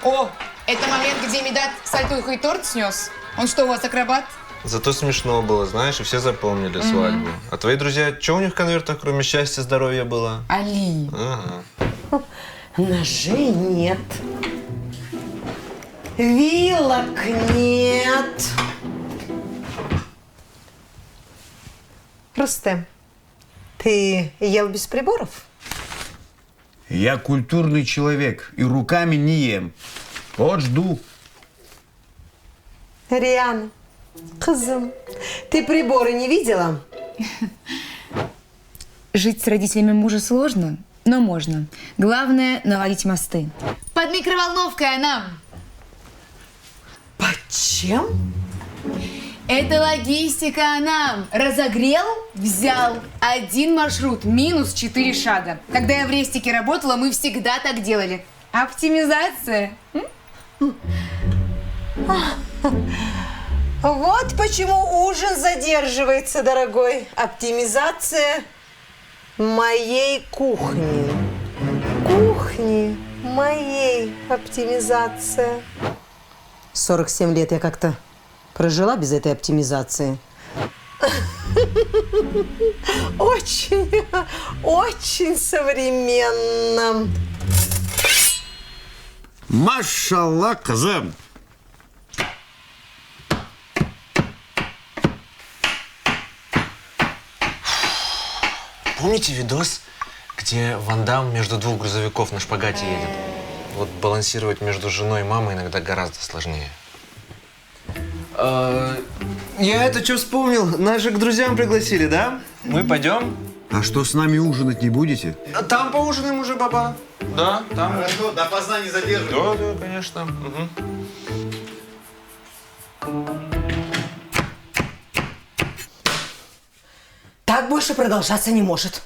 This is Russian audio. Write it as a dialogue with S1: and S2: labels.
S1: О, это момент, где Медат сальтуху и торт снес. Он что, у вас акробат?
S2: Зато смешно было, знаешь, и все запомнили свадьбу. А твои друзья, что у них в конвертах, кроме счастья, здоровья было?
S1: Али.
S2: Ага.
S3: Ножей нет. Вилок нет. Рустем, ты ел без приборов?
S4: Я культурный человек и руками не ем. Вот жду.
S3: Риана, кызым, ты приборы не видела?
S1: Жить с родителями мужа сложно, но можно. Главное – наладить мосты. Под микроволновкой нам.
S3: Почем?
S1: Это логистика нам. Разогрел, взял. Один маршрут, минус 4 шага. Когда я в рестике работала, мы всегда так делали. Оптимизация.
S3: Вот почему ужин задерживается, дорогой. Оптимизация моей кухни. Кухни моей оптимизация. 47 лет я как-то прожила без этой оптимизации. Очень, очень современно.
S4: Машаллах, казам.
S2: Помните видос, где Ван Дам между двух грузовиков на шпагате едет? Вот балансировать между женой и мамой иногда гораздо сложнее. Я это что вспомнил? Нас же к друзьям пригласили, да? Мы пойдем?
S4: А что, с нами ужинать не будете?
S2: Там поужинаем уже, баба. Да, там.
S4: Хорошо, допоздна не задерживай.
S2: Да, да, конечно.
S3: Так больше продолжаться не может.